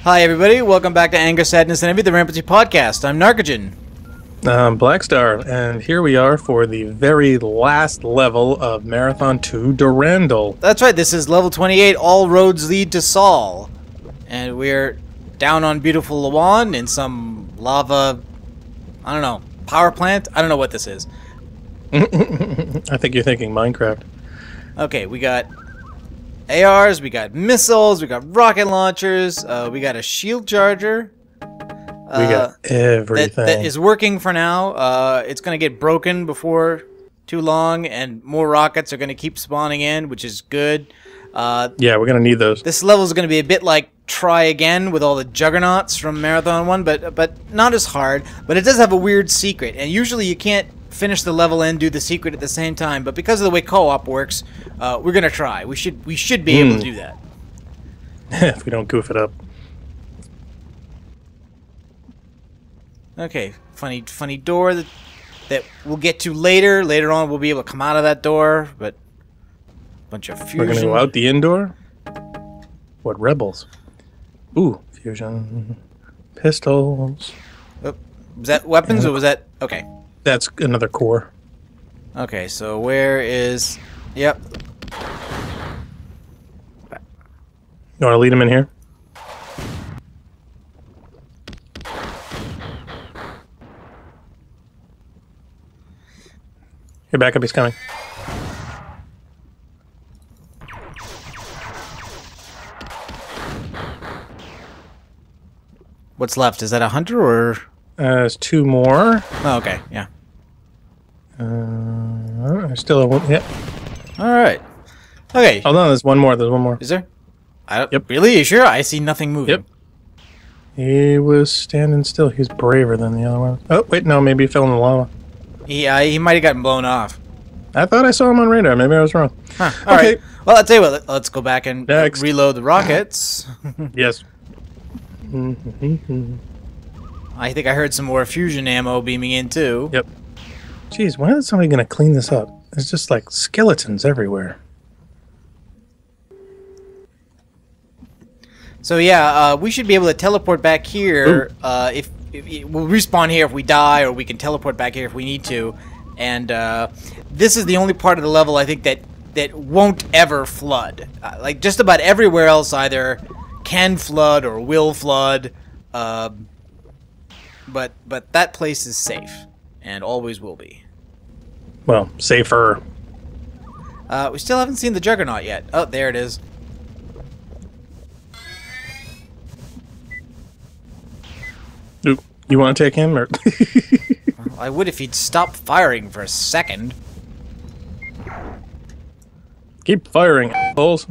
Hi everybody, welcome back to Anger, Sadness, and Envy, the Rampancy podcast. I'm Narcogen. Blackstar, and here we are for the very last level of Marathon 2 Durandal. That's right, this is level 28, All Roads Lead to Saul. And we're down on beautiful Lawan in some lava, I don't know, power plant? I don't know what this is. I think you're thinking Minecraft. Okay, we got ARs, we got missiles, we got rocket launchers, we got a shield charger. We got everything. That is working for now. It's going to get broken before too long, and more rockets are going to keep spawning in, which is good. Yeah, we're going to need those. This level is going to be a bit like Try Again with all the juggernauts from Marathon 1, but not as hard. But it does have a weird secret, and usually you can't finish the level and do the secret at the same time. But because of the way co-op works, we're going to try. We should be able to do that. If we don't goof it up. Okay, funny door that we'll get to later. Later on, we'll be able to come out of that door, but bunch of fusion. We're gonna go out the indoor. What rebels? Ooh, fusion pistols. Oh, was that weapons or was that okay? That's another core. Okay, so where is? Yep. You want to lead him in here? Your backup is coming. What's left? Is that a hunter or? There's two more. Oh, okay, yeah. There's still a one. Yep. All right. Okay. Hold on, there's one more. There's one more. Is there? I don't. Yep. Really? You sure? I see nothing moving. Yep. He was standing still. He's braver than the other one. Oh, wait, no, maybe he fell in the lava. He might have gotten blown off. I thought I saw him on radar. Maybe I was wrong. Huh. All right. Well, I'll tell you what. Let's go back and Next. reload the rockets. Yes. I think I heard some more fusion ammo beaming in too. Yep. Jeez, when is somebody going to clean this up? There's just like skeletons everywhere. So yeah, we should be able to teleport back here. If we'll respawn here if we die, or we can teleport back here if we need to. And this is the only part of the level I think that won't ever flood. Like just about everywhere else either can flood or will flood. But that place is safe and always will be. Well, safer. We still haven't seen the Juggernaut yet. Oh, there it is. Ooh, you want to take him, or? Well, I would if he'd stop firing for a second. Keep firing, assholes.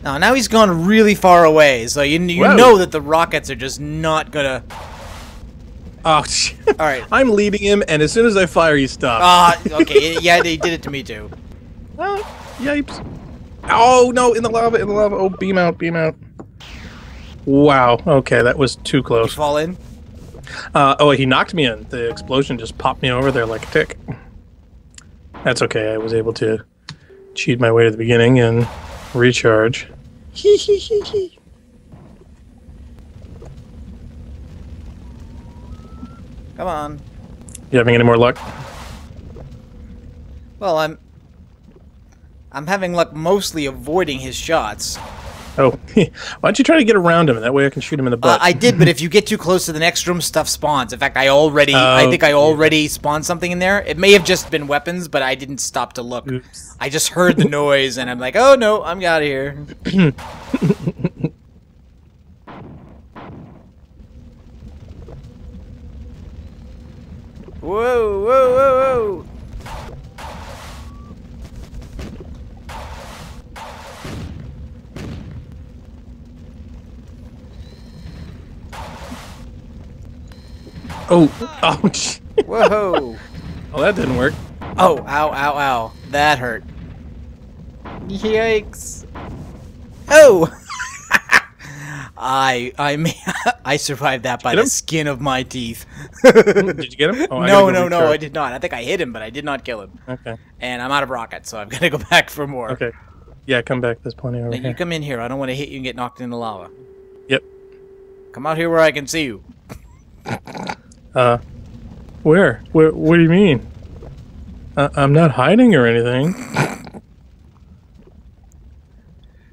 Now he's gone really far away, so you know that the rockets are just not gonna. Oh, shit. All right. I'm leading him, and as soon as I fire, he stops. Okay. Yeah, they did it to me too. Oh, yipes. Oh, no, in the lava, in the lava. Oh, beam out, beam out. Wow, okay, that was too Did close. you fall in? Oh, he knocked me in. The explosion just popped me over there like a tick. That's okay, I was able to cheat my way to the beginning and recharge. Hee hee hee hee. Come on. You having any more luck? Well, I'm having luck mostly avoiding his shots. Oh, why don't you try to get around him, and that way I can shoot him in the butt. I did, but if you get too close to the next room, stuff spawns. In fact, I think I already spawned something in there. It may have just been weapons, but I didn't stop to look. Oops. I just heard the noise, and I'm like, oh no, I'm out of here. Whoa, whoa, whoa, whoa. Oh, ouch. Whoa. Well, that didn't work. Oh, ow, ow, ow. That hurt. Yikes. Oh! I survived that by the skin of my teeth. Did you get him? Oh, no, I did not. I think I hit him, but I did not kill him. Okay. And I'm out of rockets, so I've got to go back for more. Okay. Yeah, come back. There's plenty over Now, here. you come in here. I don't want to hit you and get knocked in the lava. Yep. Come out here where I can see you. Where? What do you mean? I'm not hiding or anything.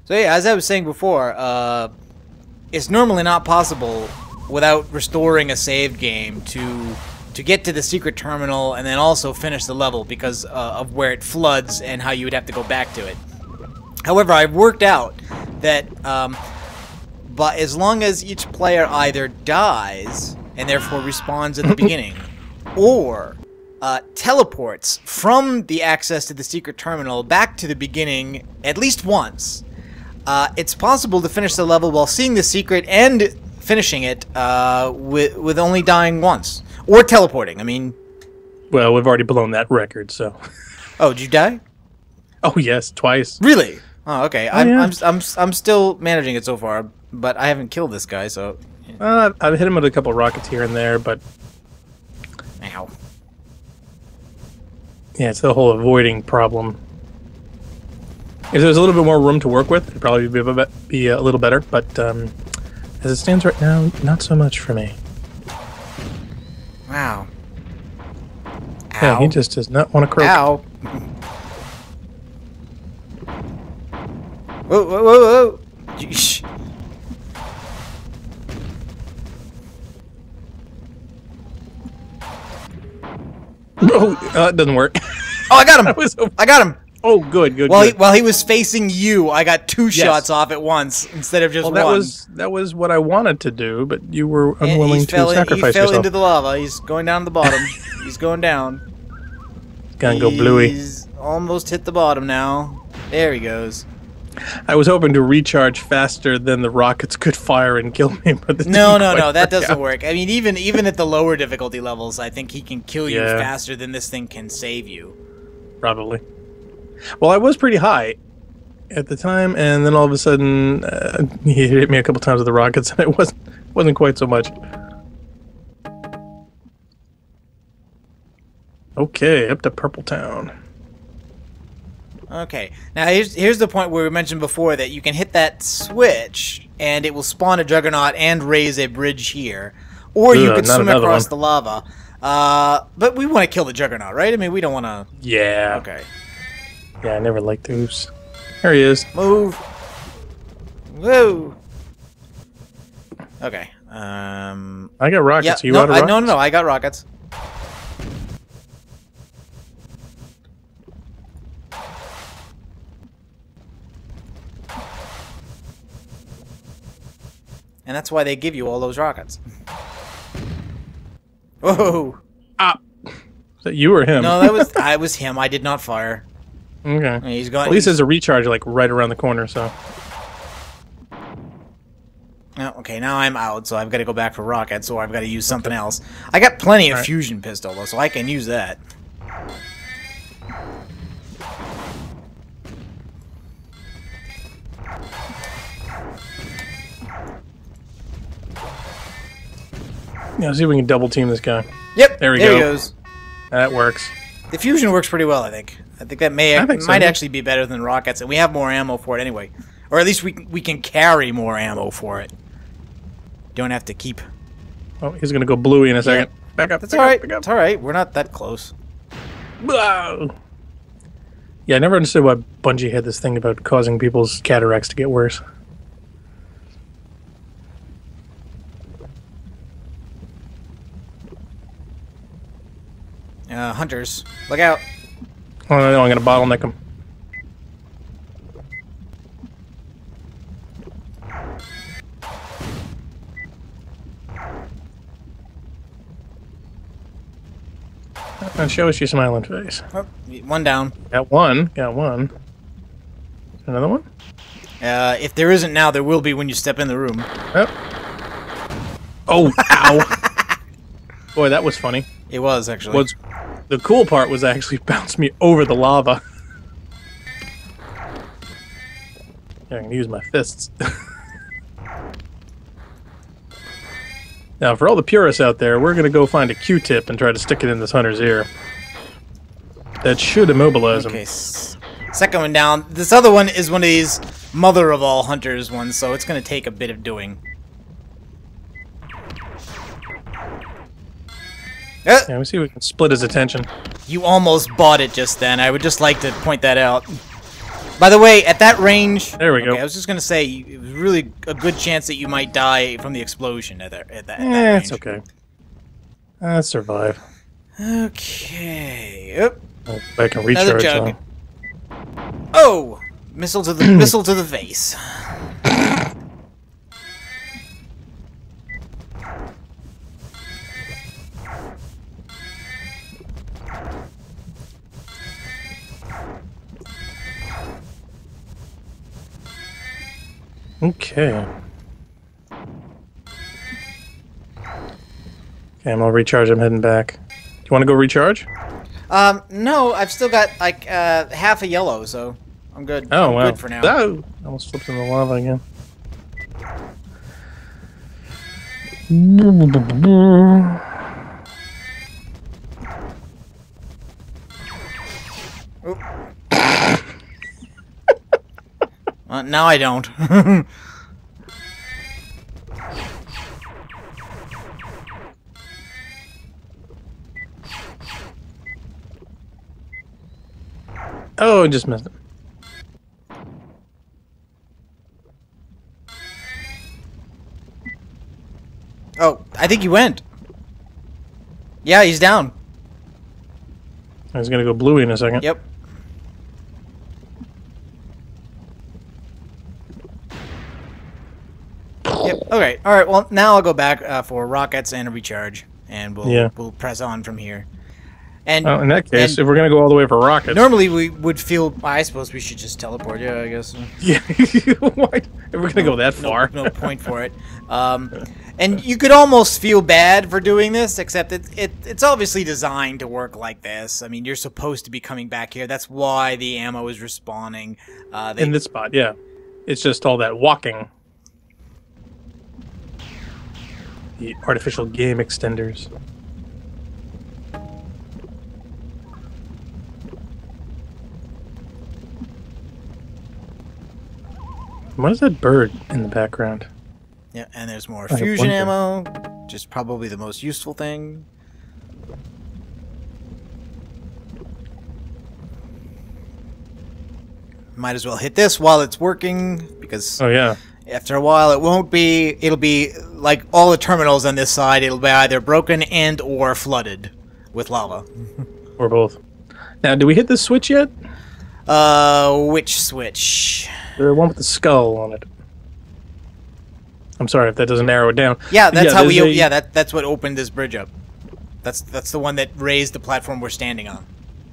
So yeah, as I was saying before, it's normally not possible without restoring a saved game to get to the secret terminal and then also finish the level because of where it floods and how you would have to go back to it. However, I've worked out that but as long as each player either dies and therefore respawns at the beginning, or teleports from the access to the secret terminal back to the beginning at least once, it's possible to finish the level while seeing the secret and finishing it with only dying once. Or teleporting, I mean... Well, we've already blown that record, so... Oh, did you die? Oh, yes, twice. Really? Oh, okay. Oh, yeah. I'm still managing it so far, but I haven't killed this guy, so... I've hit him with a couple of rockets here and there, but... Ow. Yeah, it's the whole avoiding problem. If there's a little bit more room to work with, it'd probably be a little better, but as it stands right now, not so much for me. Wow. Yeah, he just does not want to croak. Ow. Whoa, whoa, whoa, whoa. Jeez. Oh, it doesn't work. Oh, I got him! I got him! Oh, good, good, While good. While he was facing you, I got two shots off at once instead of just one. That was what I wanted to do, but you were unwilling to sacrifice He fell yourself. into the lava. He's going down to the bottom. He's going down. Gonna go bluey. He's almost hit the bottom now. There he goes. I was hoping to recharge faster than the rockets could fire and kill me, but this No, didn't quite that work doesn't out. work. I mean, even at the lower difficulty levels, I think he can kill you Yeah. faster than this thing can save you. Probably. Well, I was pretty high at the time, and then all of a sudden, he hit me a couple times with the rockets, and it wasn't quite so much. Okay, up to Purple Town. Okay, now here's the point where we mentioned before that you can hit that switch and it will spawn a Juggernaut and raise a bridge here, or you could not swim another across one. the lava. But we want to kill the Juggernaut, right? I mean, we don't want to. Yeah. Okay, Yeah, I never liked those. There he is. move. Whoa. Okay. I I got rockets. Yeah. You No, out of rockets? no. I got rockets. And that's why they give you all those rockets. Whoa! Ah! Is that you or him? No, that was him. I did not fire. Okay. He's going. At least there's a recharge like right around the corner, so. Oh, okay, now I'm out, so I've got to go back for rockets, or I've got to use something else. I got plenty of fusion pistol, though, so I can use that. Yeah, let's see if we can double team this guy. Yep, There we there go. he goes. That works. The fusion works pretty well, I think. I think that I think so. might actually be better than rockets, and we have more ammo for it anyway. Or at least we can carry more ammo for it. Don't have to keep... Oh, he's gonna go bluey in a second. Back up. That's back alright. up, back up. It's alright. We're not that close. Blah. Yeah, I never understood why Bungie had this thing about causing people's cataracts to get worse. Hunters. Look out. Oh no, I'm gonna bottleneck him. And show us your smiling face. Oh, one down. Got one. Got one. Another one? If there isn't now, there will be when you step in the room. Oh, ow. Boy, that was funny. It was, actually. The cool part was actually bounced me over the lava. Yeah, I can use my fists. Now, for all the purists out there, we're going to go find a Q-tip and try to stick it in this hunter's ear. That should immobilize him. Okay. Second one down. This other one is one of these mother of all hunters ones, so it's going to take a bit of doing. Yeah, we see we can split his attention. You almost bought it just then. I would just like to point that out. By the way, at that range... There we go. I was just going to say, it was really a good chance that you might die from the explosion at that range. It's okay. I'll survive. Okay. Yep. I can recharge. Another jug. Oh! Missile to the missile to the face. Okay. Okay, I'm gonna recharge. I'm heading back. Do you want to go recharge? No, I've still got like half a yellow, so I'm good. Oh, I'm wow. good for now. Oh, I almost slipped in the lava again. Now I don't. Oh, I just missed it. Oh, I think he went. Yeah, he's down. I was gonna go bluey in a second. Yep. Yep. Okay. All right. Well, now I'll go back for rockets and a recharge, and we'll press on from here. And in that case, if we're gonna go all the way for rockets, normally we would feel. I suppose we should just teleport. Yeah, I guess. Yeah. Why? If we're gonna go that far, no point for it. And you could almost feel bad for doing this, except it's obviously designed to work like this. I mean, you're supposed to be coming back here. That's why the ammo is respawning. In this spot, yeah. It's just all that walking. The artificial game extenders. What is that bird in the background? Yeah, and there's more fusion ammo, just probably the most useful thing. Might as well hit this while it's working, because after a while it won't be. It'll be like all the terminals on this side. It'll be either broken and or flooded with lava. Or both. Now, do we hit this switch yet? Which switch? The one with the skull on it. I'm sorry if that doesn't narrow it down. Yeah, that's how we. That's what opened this bridge up. That's the one that raised the platform we're standing on.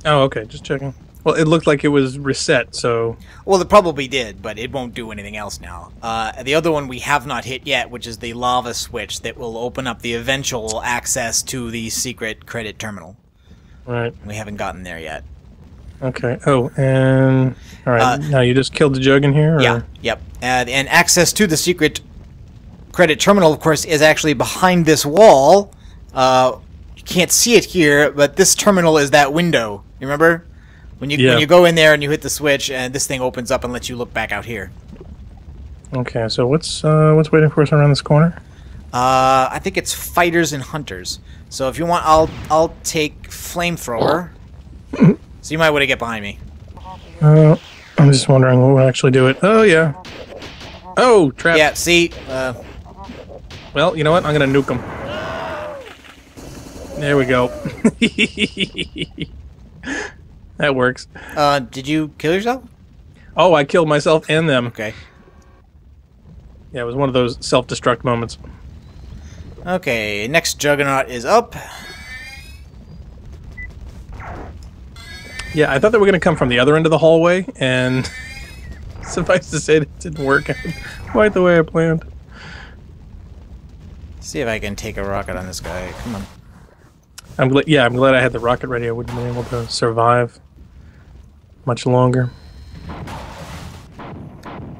Oh, okay. Just checking. Well, it looked like it was reset, so... Well, it probably did, but it won't do anything else now. The other one we have not hit yet, which is the lava switch that will open up the eventual access to the secret credit terminal. Right. We haven't gotten there yet. Okay. Oh, and... Alright, now you just killed the jug in here? Or? Yeah, yep. And access to the secret credit terminal, of course, is actually behind this wall. You can't see it here, but this terminal is that window. You remember? When you go in there and you hit the switch, and this thing opens up and lets you look back out here. Okay, so what's waiting for us around this corner? I think it's fighters and hunters. So if you want, I'll take flamethrower. So you might want to get behind me. I'm just wondering what will actually do it. Oh yeah. Oh, trap. Yeah. See. Well, you know what? I'm gonna nuke him. There we go. That works. Did you kill yourself? Oh, I killed myself and them. Okay. Yeah, it was one of those self-destruct moments. Okay, next Juggernaut is up. Yeah, I thought they were going to come from the other end of the hallway, and suffice to say, it didn't work out quite the way I planned. See if I can take a rocket on this guy. Come on. I'm glad I had the rocket ready. I wouldn't have been able to survive much longer.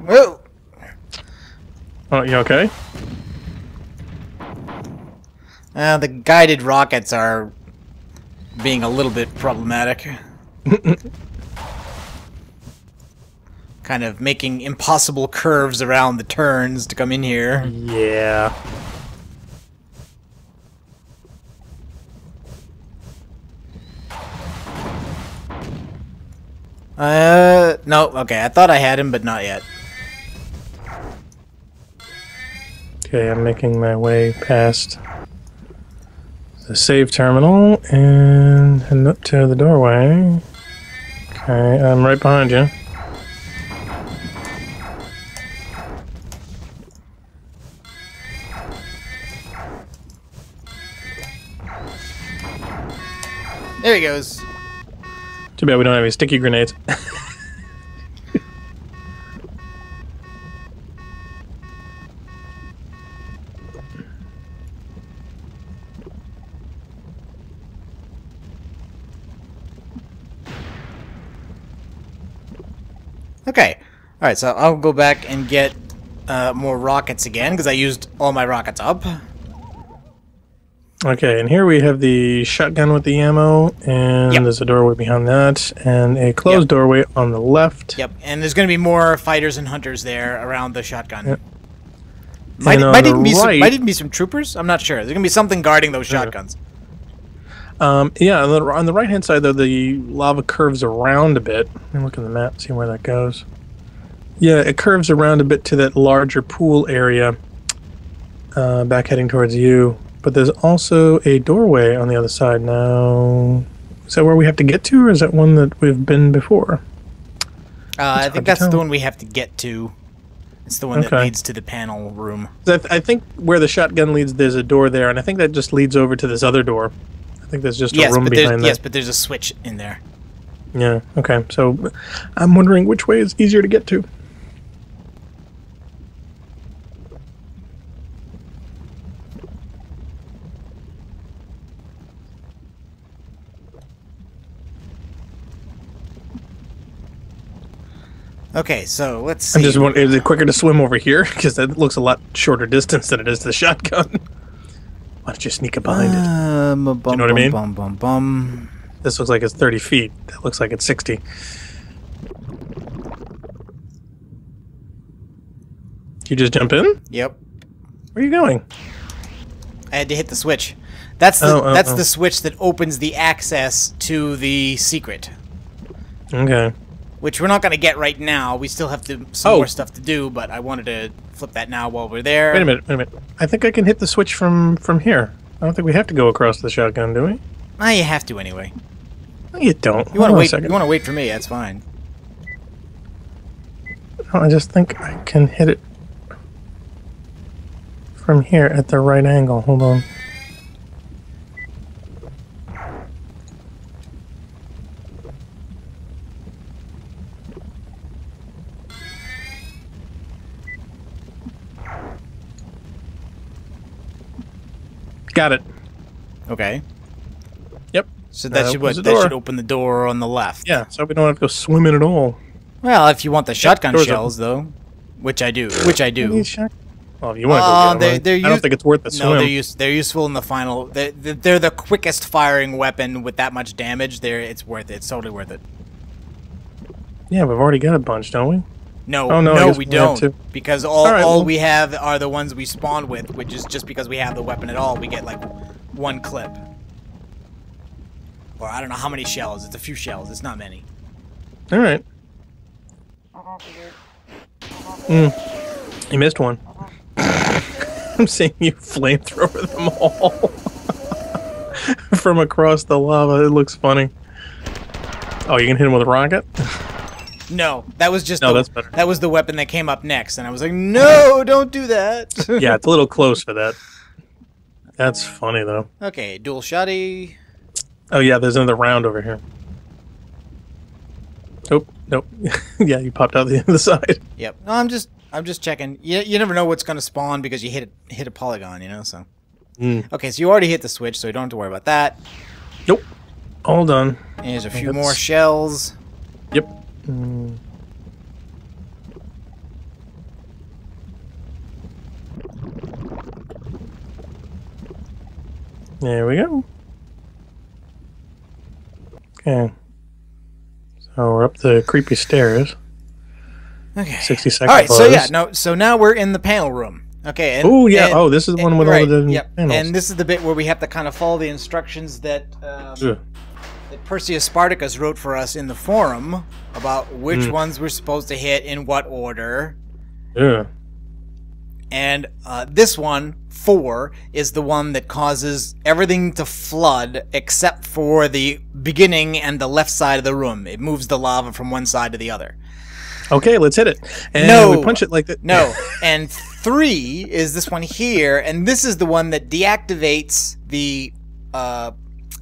Whoa! Oh, you okay? The guided rockets are being a little bit problematic. kind of making impossible curves around the turns to come in here. Yeah. No, okay, I thought I had him, but not yet. Okay, I'm making my way past the save terminal and heading up to the doorway. Okay, I'm right behind you. There he goes. Too bad we don't have any sticky grenades. Okay. Alright, so I'll go back and get more rockets again, because I used all my rockets up. Okay, and here we have the shotgun with the ammo, and Yep. there's a doorway behind that, and a closed doorway on the left. Yep, and there's going to be more fighters and hunters there around the shotgun. Yep. Might And on even the right- might even be some troopers? I'm not sure. There's going to be something guarding those shotguns. Yeah, on the right-hand side, though, the lava curves around a bit. Let me look at the map, see where that goes. Yeah, it curves around a bit to that larger pool area, back heading towards you. But there's also a doorway on the other side now. Is that where we have to get to, or is that one that we've been before? I think hard to that's tell. the one we have to get to. It's the one that Okay. leads to the panel room. I think where the shotgun leads, there's a door there, and I think that just leads over to this other door. I think there's just a room behind that. Yes, but there's a switch in there. Yeah, okay. So I'm wondering which way is easier to get to. Okay, so let's see. I'm just wondering, is it quicker to swim over here? Because that looks a lot shorter distance than it is to the shotgun. Why don't you sneak up behind it? Bum, you know what I mean? Bum, bum, bum. This looks like it's 30 feet. That looks like it's 60. You just jump in? Yep. Where are you going? I had to hit the switch. That's the the switch that opens the access to the secret, Okay. which we're not going to get right now. We still have some more stuff to do, but I wanted to flip that now while we're there. Wait a minute. I think I can hit the switch from here. I don't think we have to go across the shotgun, do we? Ah, you have to anyway. No, you don't. You want to Hold on a wait? second. You want to wait for me? That's fine. No, I just think I can hit it from here at the right angle. Hold on. Got it. Okay. Yep. So that should opens the that door. should open the door on the left. Yeah, so we don't have to go swimming at all. Well, if you want the shotgun door's shells, though, which I do. Well, if you want to go get them, I don't think it's worth the swim. No, they're useful in the final. They're the quickest firing weapon with that much damage. It's worth it. It's totally worth it. Yeah, we've already got a bunch, don't we? No, Oh, no, I no, guess we we have don't. to. Because All right, all well- we have are the ones we spawn with, which is just because we have the weapon at all, we get like one clip. Or I don't know how many shells. It's a few shells. It's not many. All right. You missed one. I'm seeing you flamethrower them all from across the lava. It looks funny. Oh, you can hit him with a rocket? No, that was just that's better. that was the weapon that came up next, and I was like, no, don't do that. Yeah, it's a little close for that. That's funny, though. Okay, dual shotty. Oh, yeah, there's another round over here. Oh, nope. Yeah, you popped out the other side. Yep. No, I'm just checking. You never know what's gonna spawn because you hit a polygon, you know. So. Okay, so you already hit the switch, so you don't have to worry about that. Nope. All done. And there's a few more shells. Yep. There we go. Okay. So we're up the creepy stairs. Okay. 60 seconds. All right. So yeah, no. So now we're in the panel room. Okay. Oh yeah. Oh, this is the one with all the panels. And this is the bit where we have to kind of follow the instructions that that Perseus Spartacus wrote for us in the forum about which ones we're supposed to hit in what order. Yeah. And this one, 4, is the one that causes everything to flood except for the beginning and the left side of the room. It moves the lava from one side to the other. Okay, let's hit it. And no, we punch it like that. No. And 3 is this one here, and this is the one that deactivates the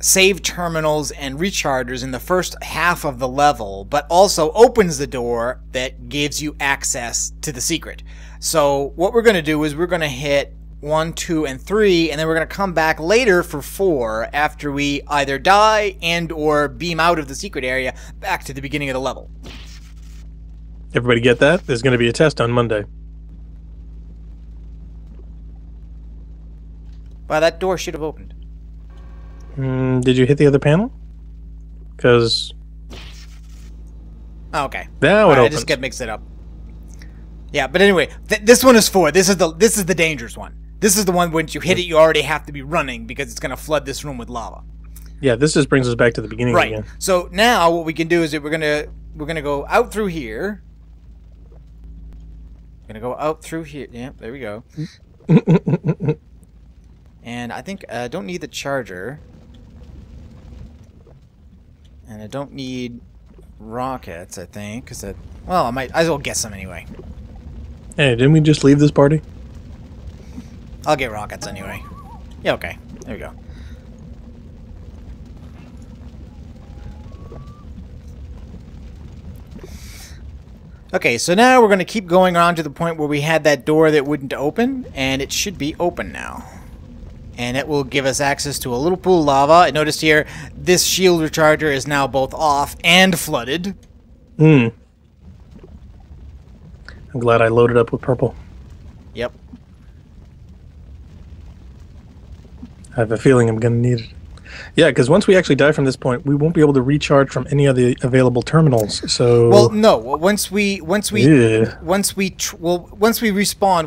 save terminals and rechargers in the first half of the level, but also opens the door that gives you access to the secret. So what we're going to do is we're going to hit 1, 2, and 3, and then we're going to come back later for 4 after we either die and or beam out of the secret area back to the beginning of the level. Everybody get that? There's going to be a test on Monday. Well, that door should have opened. Did you hit the other panel? Because... Oh, okay. Now it opens. I just get mixed it up. Yeah, but anyway, this one is 4. This is the dangerous one. This is the one once you hit it, you already have to be running because it's going to flood this room with lava. Yeah, this just brings us back to the beginning again. So now what we can do is that we're gonna go out through here. Gonna go out through here. Yeah, there we go. And I think I don't need the charger. And I don't need rockets, I think, because well, I might as well get some anyway. Hey, didn't we just leave this party? I'll get rockets anyway. Yeah, okay. There we go. Okay, so now we're going to keep going on to the point where we had that door that wouldn't open, and it should be open now. And it will give us access to a little pool of lava. I noticed here, this shield recharger is now both off and flooded. I'm glad I loaded up with purple. Yep. I have a feeling I'm going to need it. Yeah, because once we actually die from this point, we won't be able to recharge from any of the available terminals. So well, no. Once we respawn,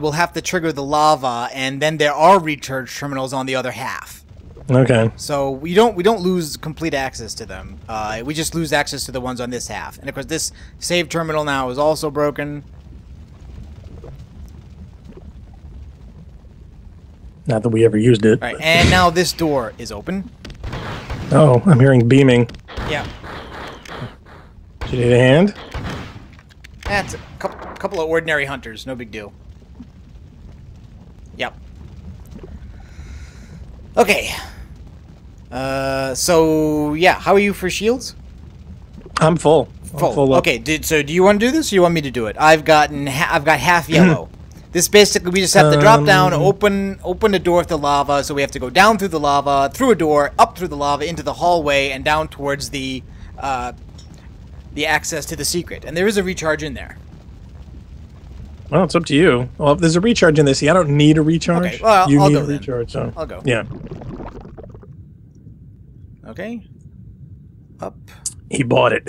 we'll have to trigger the lava, and then there are recharge terminals on the other half. Okay. So we don't lose complete access to them. We just lose access to the ones on this half. And of course, this save terminal now is also broken. Not that we ever used it. All right, and now this door is open. Oh, I'm hearing beaming. Yeah. Do you need a hand? That's a couple of ordinary hunters. No big deal. Yep. Okay. So yeah, how are you for shields? I'm full. Full. Okay. So do you want to do this, or do you want me to do it? I've got half yellow. This basically, we just have to drop down, open the door with the lava, so we have to go down through the lava, through a door, up through the lava, into the hallway, and down towards the access to the secret. And there is a recharge in there. Well, it's up to you. Well, if there's a recharge in this, see, I don't need a recharge. Okay, well, you I'll need go a recharge, so. I'll go. Yeah. Okay. Up. He bought it.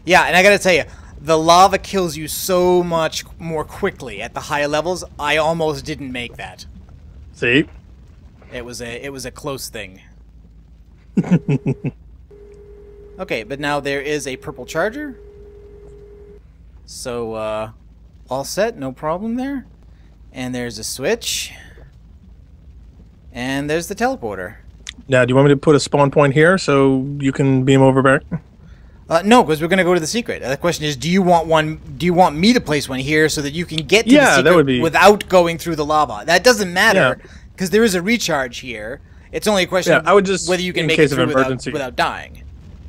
Yeah, and I gotta tell you, the lava kills you so much more quickly at the higher levels. I almost didn't make that. See? It was a close thing. Okay, but now there is a purple charger. So all set, no problem there. And there's a switch. And there's the teleporter. Now, do you want me to put a spawn point here so you can beam over back? No, because we're going to go to the secret. The question is, do you want me to place one here so that you can get to the secret that would be... without going through the lava? That doesn't matter, because there is a recharge here. It's only a question of whether you can make it through without dying.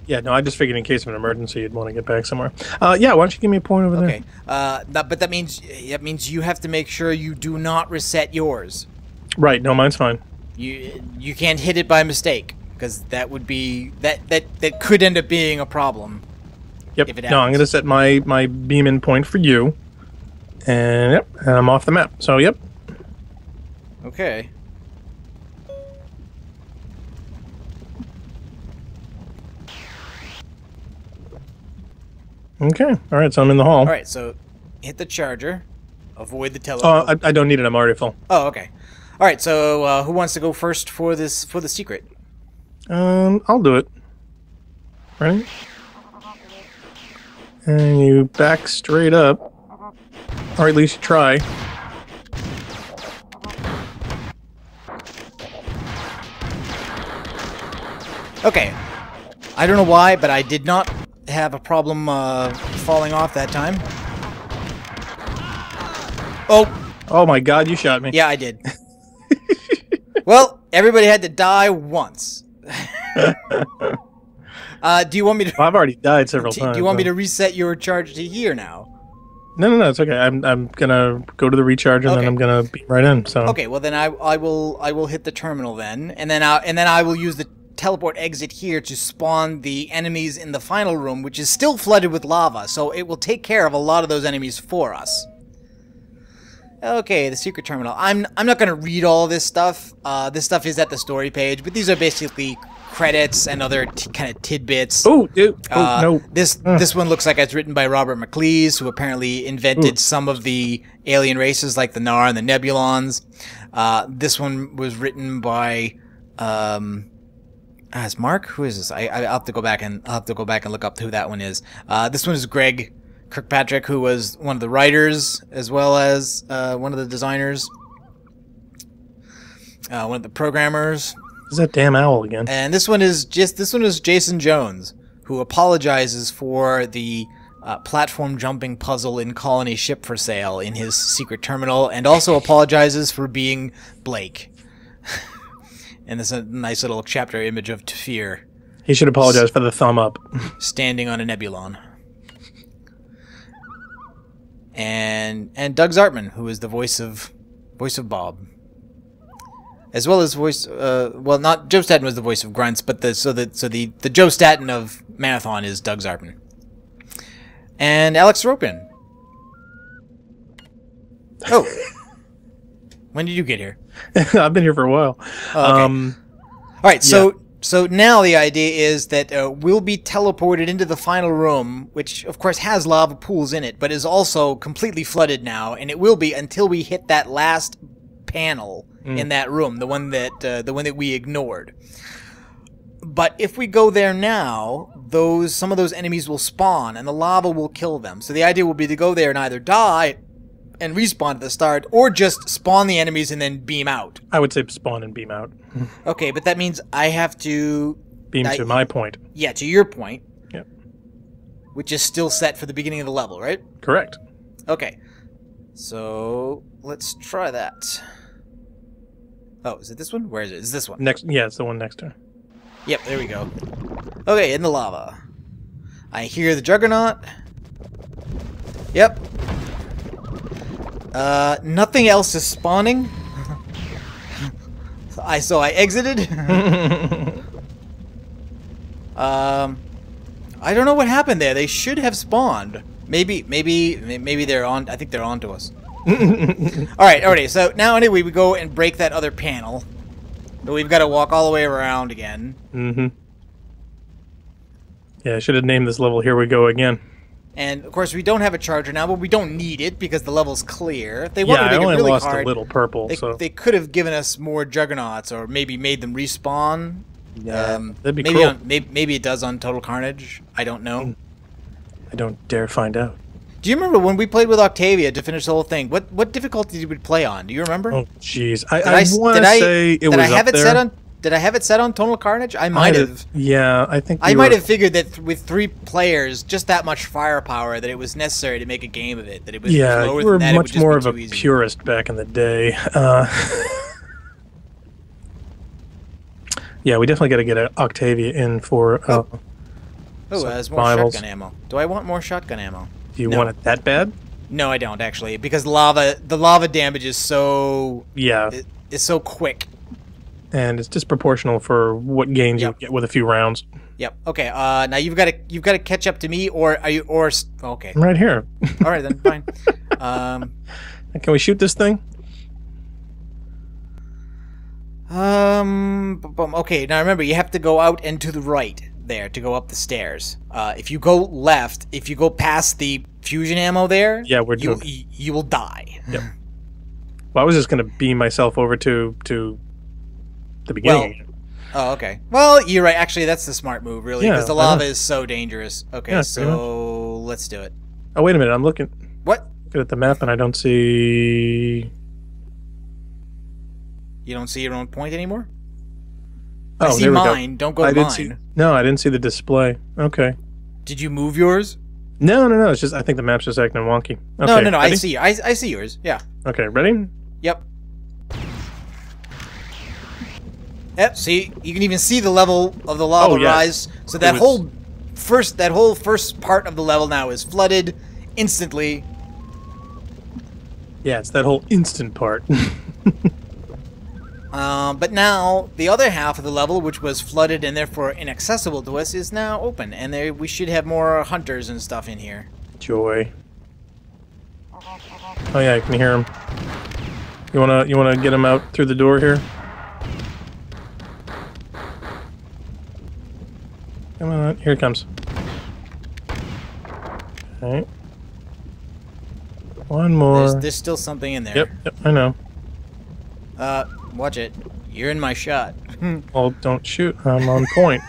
Yeah, no, I just figured in case of an emergency you'd want to get back somewhere. Yeah, why don't you give me a point over there? Okay, but that means you have to make sure you do not reset yours. Right, no, mine's fine. You can't hit it by mistake. Because that would be that could end up being a problem. Yep. If it happens. No, I'm gonna set my beam in point for you, and yep, and I'm off the map. So yep. Okay. Okay. All right. So I'm in the hall. All right, so hit the charger. Avoid the teleport. Oh, I don't need it. I'm already full. Oh, okay. All right, so who wants to go first for the secret? I'll do it. Ready? And you back straight up, or at least you try. Okay. I don't know why, but I did not have a problem falling off that time. Oh. Oh my God! You shot me. Yeah, I did. Well, everybody had to die once. Do you want me to? Well, I've already died several times. Do you want me to reset your charge to here now? No, it's okay. I'm gonna go to the recharge and then I'm gonna beam right in. So okay, well then I will hit the terminal then, and then I will use the teleport exit here to spawn the enemies in the final room, which is still flooded with lava. So it will take care of a lot of those enemies for us. Okay, the secret terminal. I'm not gonna read all this stuff. This stuff is at the story page, but these are basically credits and other kind of tidbits. Oh, no. This one looks like it's written by Robert McLeese, who apparently invented some of the alien races like the Nar and the Nebulons. This one was written by is Mark? Who is this? I'll have to go back and look up who that one is. This one is Greg Kirkpatrick, who was one of the writers as well as one of the designers, one of the programmers. Is that damn owl again? And this one is Jason Jones, who apologizes for the platform jumping puzzle in Colony Ship for Sale in his secret terminal, and also apologizes for being Blake. And there's a nice little chapter image of Tafir. He should apologize for the thumb up. Standing on a Nebulon. And Doug Zartman, who is the voice of Bob. As well as voice, well, not Joe Staten was the voice of Grunts, but the Joe Staten of Marathon is Doug Zartman, and Alex Ropin. Oh, when did you get here? I've been here for a while. Oh, okay. All right, so now the idea is that we'll be teleported into the final room, which of course has lava pools in it, but is also completely flooded now, and it will be until we hit that last panel in that room, the one that we ignored. But if we go there now, some of those enemies will spawn, and the lava will kill them. So the idea will be to go there and either die and respawn at the start, or just spawn the enemies and then beam out. I would say spawn and beam out. Okay, but that means I have to beam to my point. Yeah, to your point. Yep. Which is still set for the beginning of the level, right? Correct. Okay. So let's try that. Oh, is it this one? Where is it? Is this one? Next, yeah, it's the one next to her. Yep, there we go. Okay, in the lava. I hear the Juggernaut. Yep. Nothing else is spawning. So I exited. I don't know what happened there. They should have spawned. Maybe they're on. I think they're on to us. Alright, so now anyway we go and break that other panel. But we've got to walk all the way around again. Yeah, I should have named this level Here We Go Again. And of course we don't have a charger now, but we don't need it because the level's clear. If they wanted to make I only it really lost hard, a little purple. They could have given us more Juggernauts, or maybe made them respawn. Yeah, that'd be cool. Maybe it does on Total Carnage. I don't know. I don't dare find out. Do you remember when we played with Octavia to finish the whole thing? What difficulty did we play on? Do you remember? Oh, jeez. I want to say it was up there. Did I have it set on Total Carnage? I might have. Yeah, I think I might have figured that with 3 players, just that much firepower, that it was necessary to make a game of it. That it was lower you were than that, much more of a easy. purist back in the day. Yeah, we definitely got to get an Octavia in for. There's more shotgun ammo. Do I want more shotgun ammo? Do you want it that bad? No, I don't actually, because the lava damage is so it's so quick. And it's disproportional for what gains you get with a few rounds. Yep. Okay. Now you've got to catch up to me, or are you? Okay. I'm right here. All right then. Fine. Can we shoot this thing? Okay. Now remember, you have to go out and to the right. there to go up the stairs. If you go left, if you go past the fusion ammo there, yeah, we're you will die. Yep. Well, I was just gonna beam myself over to the beginning. Well, oh, okay. Well, you're right. Actually, that's the smart move, really, because the lava is so dangerous. Okay, yeah, so let's do it. Oh, wait a minute. I'm looking. What? Looking at the map, and I don't see. You don't see your own point anymore? Oh, I see there we mine. go. Don't go to mine. See, no, I didn't see the display. Okay. Did you move yours? No. It's just I think the map's just acting wonky. Okay, No. ready? I see. I see yours. Yeah. Okay, ready? Yep. Yep. See, you can even see the level of the lava rise. So that whole first part of the level now is flooded instantly. Yeah, it's that whole instant part. But now the other half of the level, which was flooded and therefore inaccessible to us, is now open, and we should have more hunters and stuff in here. Joy. Oh yeah, I can hear him. You wanna get him out through the door here? Come on, here he comes. Okay. One more. There's still something in there. Yep, I know. Watch it. You're in my shot. Well, don't shoot. I'm on point.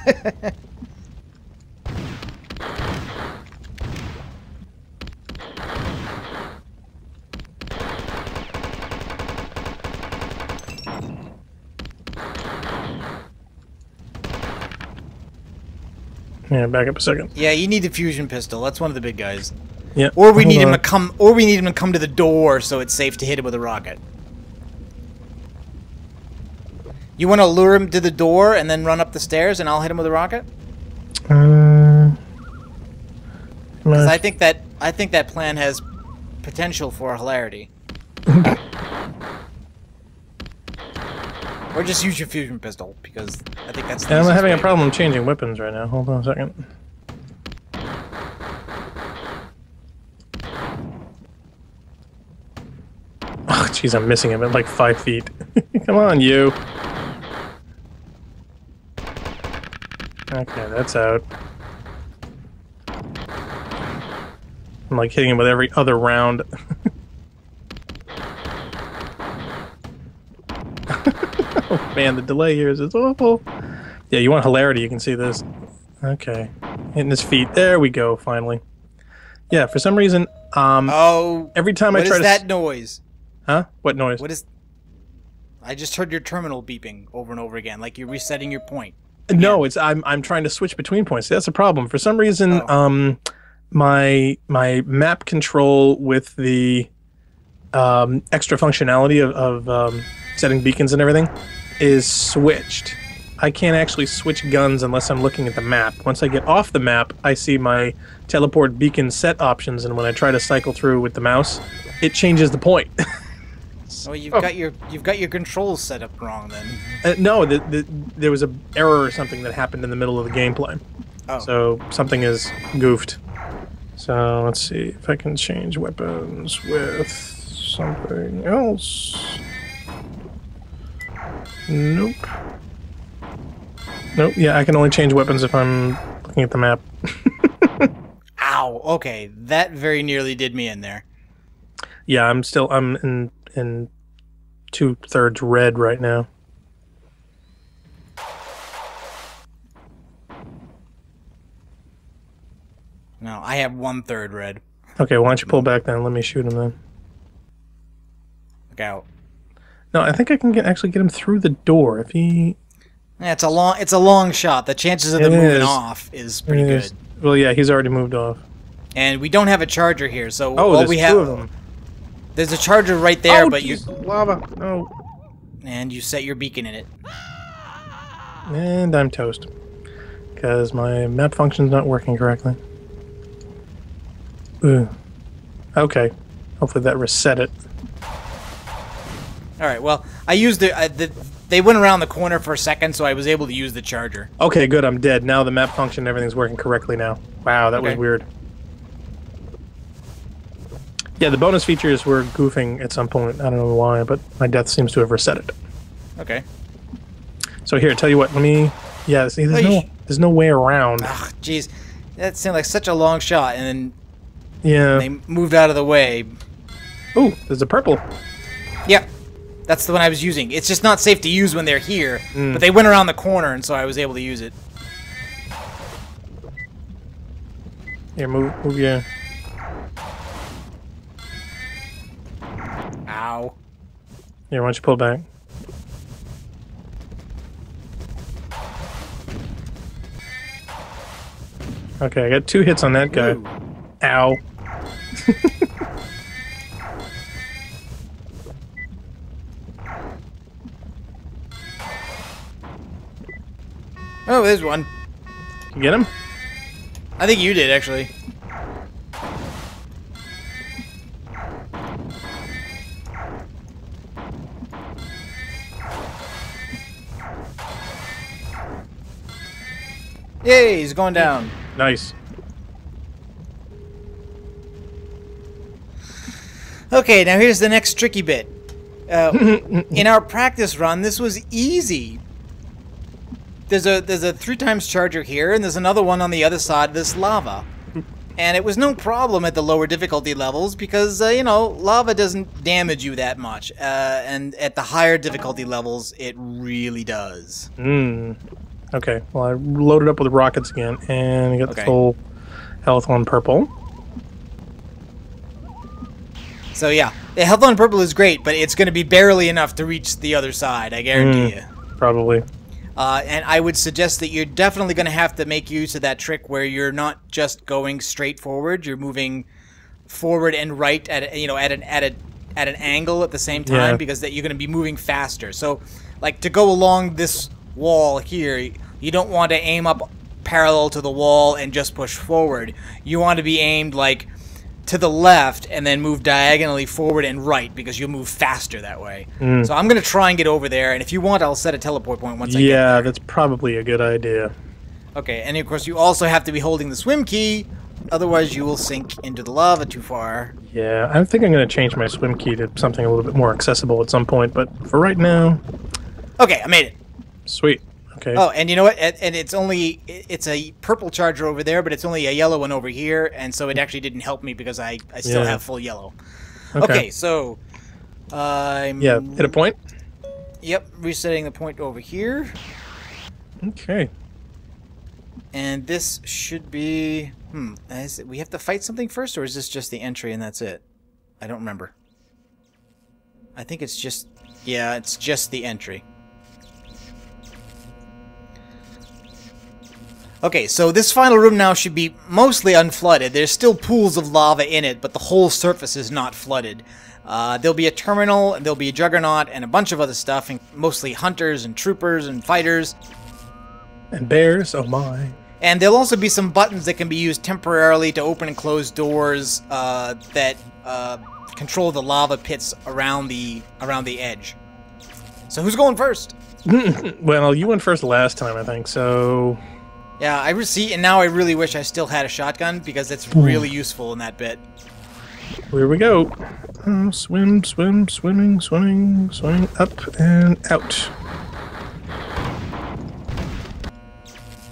Yeah, back up a second. Yeah, you need the fusion pistol. That's one of the big guys. Yeah. Or we need him to come. Or we need him to come to the door so it's safe to hit him with a rocket. You want to lure him to the door and then run up the stairs, and I'll hit him with a rocket? Because I think that plan has potential for hilarity. Or just use your fusion pistol, because I think that's the I'm having a way. problem changing weapons right now. Hold on a second. Oh, jeez, I'm missing him at like 5 feet. Come on, you. Okay, that's out. I'm like hitting him with every other round. Oh man, the delay here is awful. Yeah, you want hilarity, you can see this. Okay. Hitting his feet. There we go, finally. Yeah, for some reason, every time I try to... What is that noise? Huh? What noise? What is... I just heard your terminal beeping over and over again, like you're resetting your point. No, it's I'm trying to switch between points. That's a problem. For some reason, my map control with the extra functionality of setting beacons and everything is switched. I can't actually switch guns unless I'm looking at the map. Once I get off the map, I see my teleport beacon set options, and when I try to cycle through with the mouse, it changes the point. Oh, you've got your controls set up wrong then. No, there was an error or something that happened in the middle of the gameplay. Oh. So something is goofed. So let's see if I can change weapons with something else. Nope. Nope, yeah, I can only change weapons if I'm looking at the map. Ow, okay, that very nearly did me in there. Yeah, I'm in 2/3 red right now. No, I have 1/3 red. Okay, why don't you pull back then? Let me shoot him then. Look out. No, I think I can actually get him through the door if he... Yeah, it's a long shot. The chances of them moving off is pretty good. Well, yeah, he's already moved off. And we don't have a charger here, so all we have... two of them. There's a charger right there, but geez, lava. No. And you set your beacon in it. And I'm toast. Because my map function's not working correctly. Ugh. Okay. Hopefully that reset it. Alright, well, I used they went around the corner for a second, so I was able to use the charger. Okay, good, I'm dead. Now the map function and everything's working correctly now. Wow, that was weird. Yeah, the bonus features were goofing at some point. I don't know why, but my death seems to have reset it. Okay. So here, tell you what, let me... Yeah, see, there's There's no way around. Ugh, jeez. That seemed like such a long shot, and then Yeah. they moved out of the way. Ooh, there's a purple. Yep. That's the one I was using. It's just not safe to use when they're here, but they went around the corner, and so I was able to use it. Here, move your... Ow. Here, why don't you pull back? Okay, I got 2 hits on that guy. Ooh. Ow. Oh, there's one. You get him? I think you did, actually. Yay, he's going down. Nice. Okay, now here's the next tricky bit. In our practice run, this was easy. There's a 3 times charger here, and there's another one on the other side of this lava. And it was no problem at the lower difficulty levels because, you know, lava doesn't damage you that much. And at the higher difficulty levels, it really does. Okay, well, I loaded up with rockets again, and I got the full health on purple. So, yeah, the health on purple is great, but it's going to be barely enough to reach the other side, I guarantee you. Probably. And I would suggest that you're definitely going to have to make use of that trick where you're not just going straight forward, you're moving forward and right at an angle at the same time, because that you're going to be moving faster. So, like, to go along this wall here, you don't want to aim up parallel to the wall and just push forward. You want to be aimed like to the left and then move diagonally forward and right, because you'll move faster that way. So I'm going to try and get over there, and if you want, I'll set a teleport point once I get there. Yeah, that's probably a good idea. Okay, and of course you also have to be holding the swim key, otherwise you will sink into the lava too far. Yeah, I think I'm going to change my swim key to something a little bit more accessible at some point, but for right now... Okay, I made it. Sweet. Okay. Oh, and you know what? And it's a purple charger over there, but it's only a yellow one over here, and so it actually didn't help me because I still have full yellow. Okay, so hit a point? Yep, resetting the point over here. Okay. And this should be we have to fight something first, or is this just the entry and that's it? I don't remember. I think it's just it's just the entry. Okay, so this final room now should be mostly unflooded. There's still pools of lava in it, but the whole surface is not flooded. There'll be a terminal, and there'll be a juggernaut, and a bunch of other stuff, and mostly hunters and troopers and fighters. And bears, oh my. And there'll also be some buttons that can be used temporarily to open and close doors that control the lava pits around the edge. So who's going first? Well, you went first last time, I think, so... Yeah, and now I really wish I still had a shotgun, because it's really useful in that bit. Here we go. Swim, swim, swimming, swimming, swimming, up and out.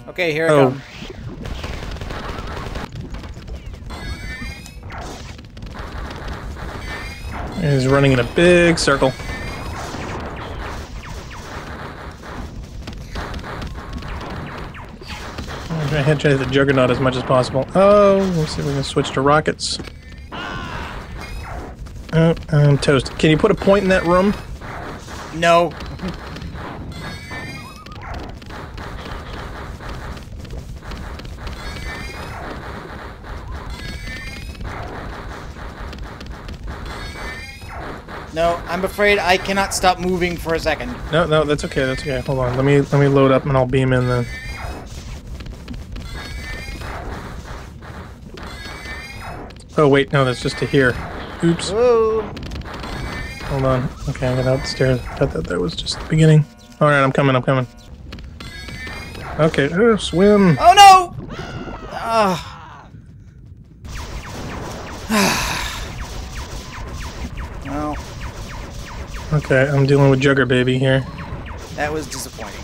Okay, here I come. He's running in a big circle. I'm going to head to the juggernaut as much as possible. Oh, let's see if we can switch to rockets. Oh, I'm toast. Can you put a point in that room? No. No, I'm afraid I cannot stop moving for a second. No, that's okay. That's okay. Hold on. Let me load up and I'll beam in then. Oh wait, no, that's just to here. Oops. Whoa. Hold on. Okay, I got out the stairs. I thought that was just the beginning. All right, I'm coming. Okay, swim. Oh no! Well, okay, I'm dealing with Jugger Baby here. that was disappointing.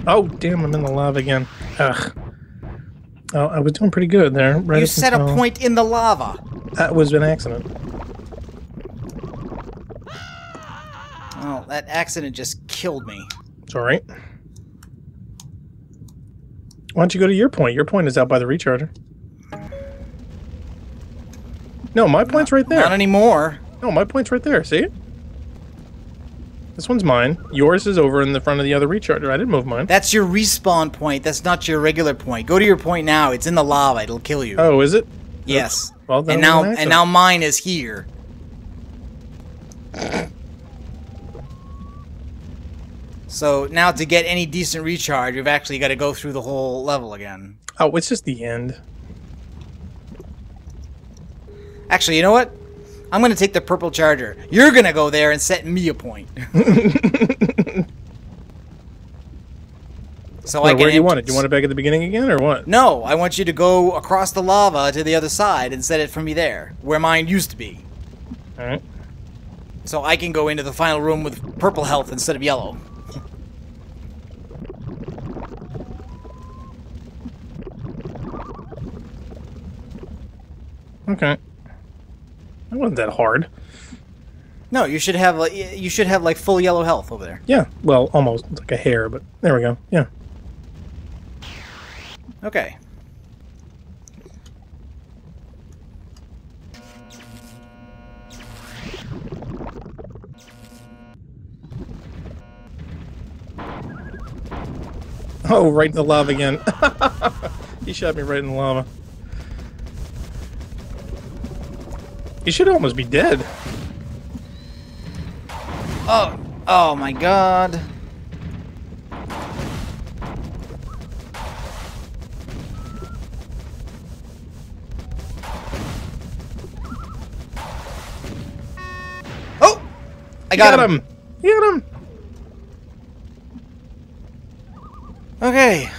Oh, damn, I'm in the lava again. Ugh. Oh, I was doing pretty good there. Right, You set a point in the lava. That was an accident. Well, that accident just killed me. It's alright. Why don't you go to your point? Your point is out by the recharger. No, my point's right there. Not anymore. No, my point's right there. See? This one's mine. Yours is over in the front of the other recharger. I didn't move mine. That's your respawn point. That's not your regular point. Go to your point now. It's in the lava. It'll kill you. Oh, is it? Yes. Well, then and now mine is here. So now to get any decent recharge, we've actually got to go through the whole level again. Oh, it's just the end. Actually, you know what? I'm going to take the purple charger. You're going to go there and set me a point. So Wait, where do you want it? Do you want it back at the beginning again, or what? No, I want you to go across the lava to the other side and set it for me there, where mine used to be. Alright. So I can go into the final room with purple health instead of yellow. Okay. That wasn't that hard. No, you should have like full yellow health over there. Yeah, well, almost like a hair, but there we go. Yeah. Okay. Oh, right in the lava again. He shot me right in the lava. You should almost be dead. Oh my god. Oh! I got him. You got him. Okay.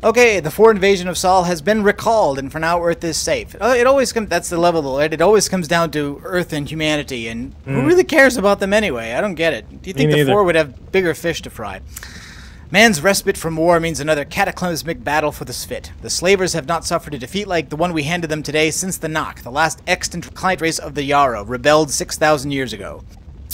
Okay, the foreign invasion of Sol has been recalled, and for now Earth is safe. It always comes. That's the level, right? It always comes down to Earth and humanity, and who really cares about them anyway? I don't get it. Do you think the four would have bigger fish to fry? Man's respite from war means another cataclysmic battle for the Svit. The slavers have not suffered a defeat like the one we handed them today since the Nok, the last extant client race of the Yarrow, rebelled 6,000 years ago.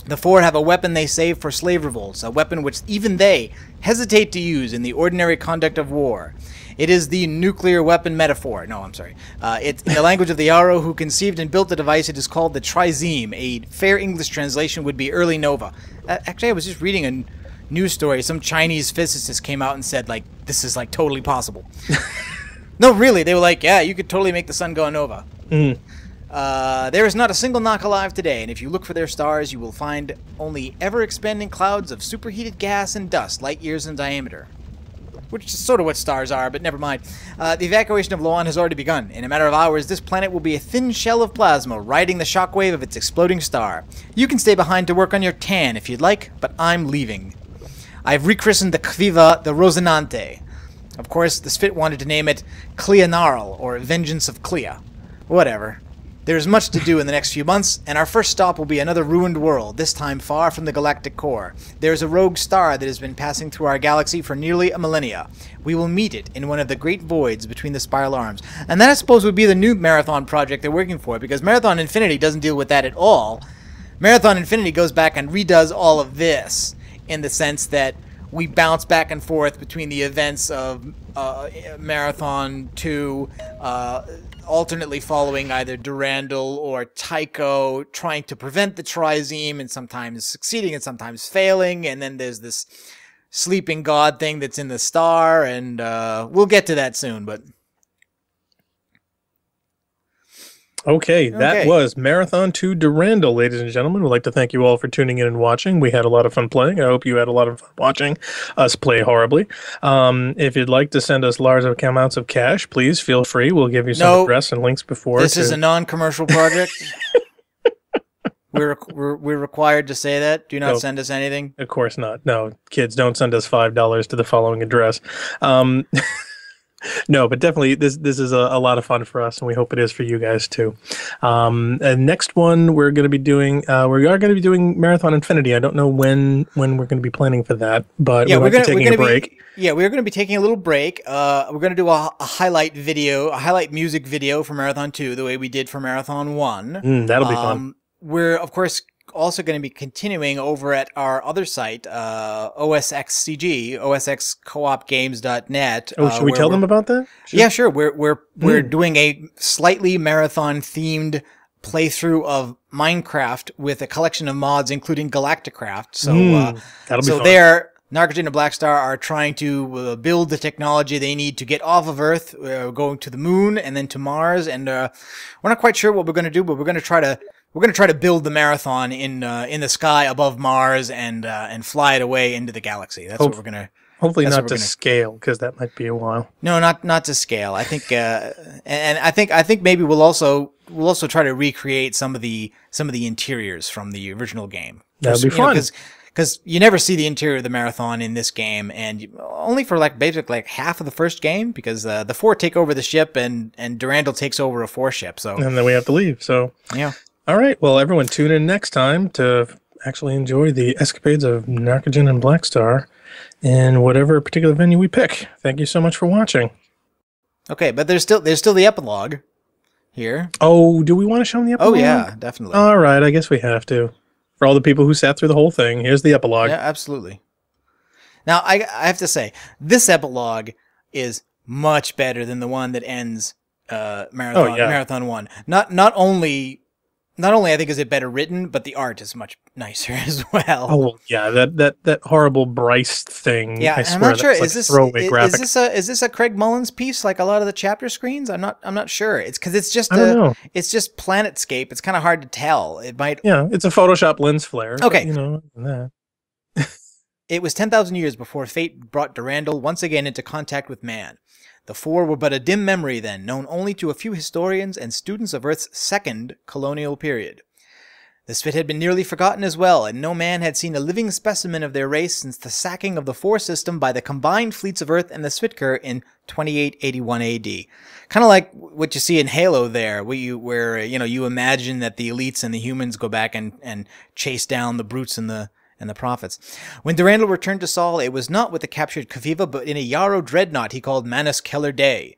The four have a weapon they save for slave revolts, a weapon which even they hesitate to use in the ordinary conduct of war. It is the nuclear weapon metaphor. No, I'm sorry. It's in the language of the Yarrow who conceived and built the device. It is called the trizeme. A fair English translation would be early nova. Actually, I was just reading a news story. Some Chinese physicist came out and said, like, this is, like, totally possible. No, really. They were like, yeah, you could totally make the sun go nova. There is not a single Nok alive today, and if you look for their stars, you will find only ever-expanding clouds of superheated gas and dust, light years in diameter. Which is sort of what stars are, but never mind. The evacuation of Loan has already begun. In a matter of hours, this planet will be a thin shell of plasma, riding the shockwave of its exploding star. You can stay behind to work on your tan if you'd like, but I'm leaving. I've rechristened the Kviva the Rosinante. Of course, the Svit wanted to name it Cleanarl, or Vengeance of Clea. Whatever. There's much to do in the next few months, and our first stop will be another ruined world, this time far from the galactic core. There's a rogue star that has been passing through our galaxy for nearly a millennia. We will meet it in one of the great voids between the spiral arms. And that, I suppose, would be the new Marathon project they're working for, because Marathon Infinity doesn't deal with that at all. Marathon Infinity goes back and redoes all of this, in the sense that we bounce back and forth between the events of Marathon 2, alternately following either Durandal or Tycho, trying to prevent the trizeme, and sometimes succeeding and sometimes failing, and then there's this sleeping god thing that's in the star, and we'll get to that soon, but... Okay, that was Marathon 2 Durandal, ladies and gentlemen. We'd like to thank you all for tuning in and watching. We had a lot of fun playing. I hope you had a lot of fun watching us play horribly. If you'd like to send us large amounts of cash, please feel free. We'll give you some address and links before. This is a non-commercial project. We're required to say that. Do not send us anything. Of course not. No, kids, don't send us $5 to the following address. No, but definitely this is a lot of fun for us, and we hope it is for you guys too. And next one we're going to be doing Marathon Infinity. I don't know when we're going to be planning for that, but Yeah, we might be taking a break. Yeah, we're going to be taking a little break. We're going to do a highlight music video for Marathon 2, the way we did for Marathon 1. That'll be fun. We're, of course, also going to be continuing over at our other site, OSXCG, osxcoopgames.net. Oh, should we tell them about that? Yeah, sure. We're doing a slightly marathon-themed playthrough of Minecraft with a collection of mods, including Galacticraft. So, that'll be fun. there, Narcogen and Blackstar are trying to build the technology they need to get off of Earth, going to the moon and then to Mars. And we're not quite sure what we're going to do, but we're going to try to build the marathon in the sky above Mars and fly it away into the galaxy. That's what we're going to. Hopefully not to scale, because that might be a while. No, not to scale. I think, and I think maybe we'll also try to recreate some of the interiors from the original game. That'd be fun. Because you never see the interior of the marathon in this game, and only for basically half of the first game, because the 4 take over the ship and Durandal takes over a 4 ship. So and then we have to leave. So yeah. All right. Well, everyone, tune in next time to actually enjoy the escapades of Narcogen and Blackstar in whatever particular venue we pick. Thank you so much for watching. Okay, but there's still the epilogue here. Oh, do we want to show them the epilogue? Oh yeah, definitely. All right, I guess we have to. For all the people who sat through the whole thing, here's the epilogue. Yeah, absolutely. Now, I have to say, this epilogue is much better than the one that ends Marathon 1. Not only I think is it better written, but the art is much nicer as well. Oh yeah, that horrible Bryce thing. Yeah, I swear, I'm not sure. Is this a Craig Mullins piece like a lot of the chapter screens? I'm not sure. It's because it's just Planetscape. It's kind of hard to tell. It might. Yeah, it's a Photoshop lens flare. Okay, but, that. It was 10,000 years before fate brought Durandal once again into contact with man. The 4 were but a dim memory then, known only to a few historians and students of Earth's second colonial period. The Svit had been nearly forgotten as well, and no man had seen a living specimen of their race since the sacking of the 4 system by the combined fleets of Earth and the Svitker in 2881 AD. Kind of like what you see in Halo there, where you imagine that the elites and the humans go back and chase down the brutes and the prophets. When Durandal returned to Sol, it was not with the captured Kaviva, but in a Yarrow dreadnought he called Manus Keller Day.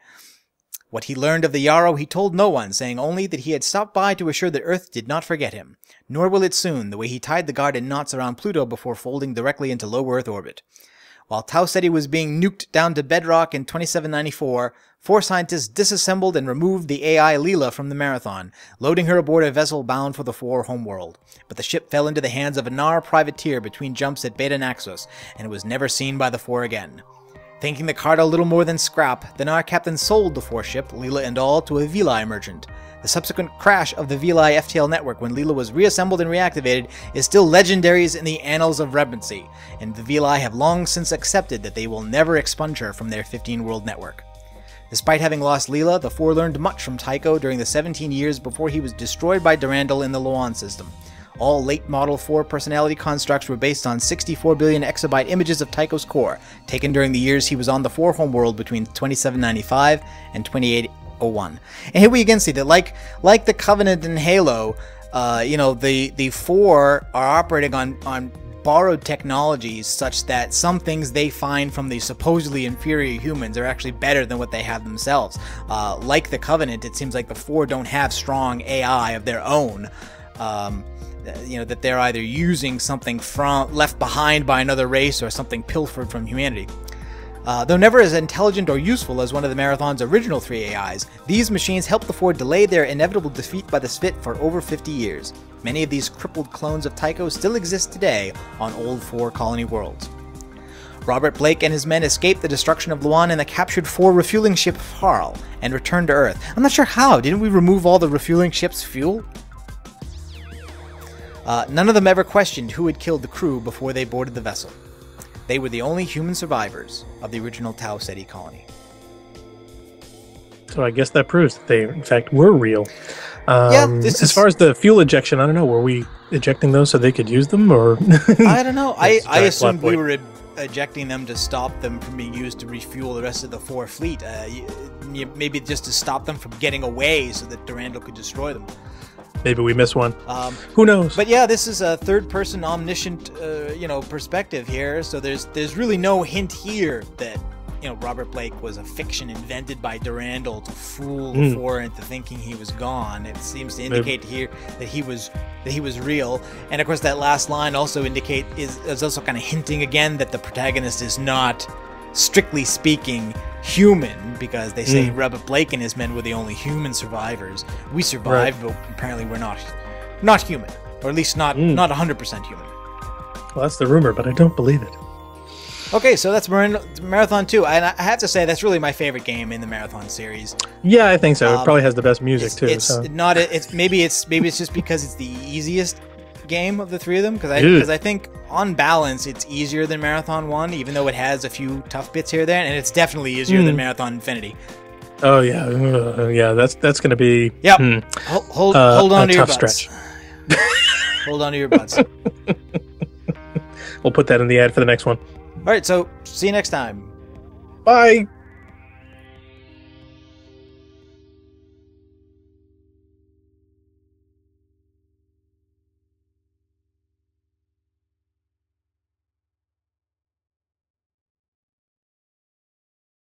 What he learned of the Yarrow he told no one, saying only that he had stopped by to assure that Earth did not forget him. Nor will it soon, the way he tied the guard in knots around Pluto before folding directly into low Earth orbit. While Tau Ceti was being nuked down to bedrock in 2794, 4 scientists disassembled and removed the AI Leela from the Marathon, loading her aboard a vessel bound for the 4 homeworld. But the ship fell into the hands of a Nar privateer between jumps at Beta Naxos, and it was never seen by the 4 again. Thinking the cargo little more than scrap, the Nar captain sold the 4 ship, Leela and all, to a Vili merchant. The subsequent crash of the Vili FTL network when Leela was reassembled and reactivated is still legendaries in the annals of Rampancy, and the Vili have long since accepted that they will never expunge her from their 15-world network. Despite having lost Leela, the 4 learned much from Tycho during the 17 years before he was destroyed by Durandal in the Loan system. All late Model 4 personality constructs were based on 64 billion exabyte images of Tycho's core, taken during the years he was on the 4 homeworld between 2795 and 2801. And here we again see that, like the Covenant in Halo, the 4 are operating on borrowed technologies such that some things they find from the supposedly inferior humans are actually better than what they have themselves. Like the Covenant, it seems like the 4 don't have strong AI of their own. That they're either using something left behind by another race or something pilfered from humanity. Though never as intelligent or useful as one of the Marathon's original 3 AIs, these machines helped the 4 delay their inevitable defeat by the Svit for over 50 years. Many of these crippled clones of Tycho still exist today on old 4 colony worlds. Robert Blake and his men escaped the destruction of Luan in the captured 4 refueling ship Farl and returned to Earth. I'm not sure how. Didn't we remove all the refueling ship's fuel? None of them ever questioned who had killed the crew before they boarded the vessel. They were the only human survivors of the original Tau Ceti colony. So I guess that proves that they, in fact, were real. As far as the fuel ejection, I don't know. Were we ejecting those so they could use them, or I don't know. I assumed we were ejecting them to stop them from being used to refuel the rest of the 4 fleet. Maybe just to stop them from getting away so that Durandal could destroy them. Maybe we miss one. Who knows? But yeah, this is a third-person omniscient, perspective here. So there's really no hint here that Robert Blake was a fiction invented by Durandal to fool the Four into thinking he was gone. It seems to indicate here that he was real. And of course, that last line also is also kind of hinting again that the protagonist is not, strictly speaking, human, because they say Robert Blake and his men were the only human survivors. We survived, but apparently we're not human, or at least not 100% human. Well, that's the rumor, but I don't believe it. Okay, so that's Marathon 2, and I have to say that's really my favorite game in the Marathon series. Yeah, I think so. It probably has the best music too. Maybe it's just because it's the easiest game of the 3 of them, because I think on balance it's easier than Marathon 1, even though it has a few tough bits here or there, and it's definitely easier than Marathon Infinity. Oh yeah, yeah. That's going to be Hold on to your tough butts. stretch. Hold on to your butts. We'll put that in the ad for the next one. All right, so see you next time. Bye.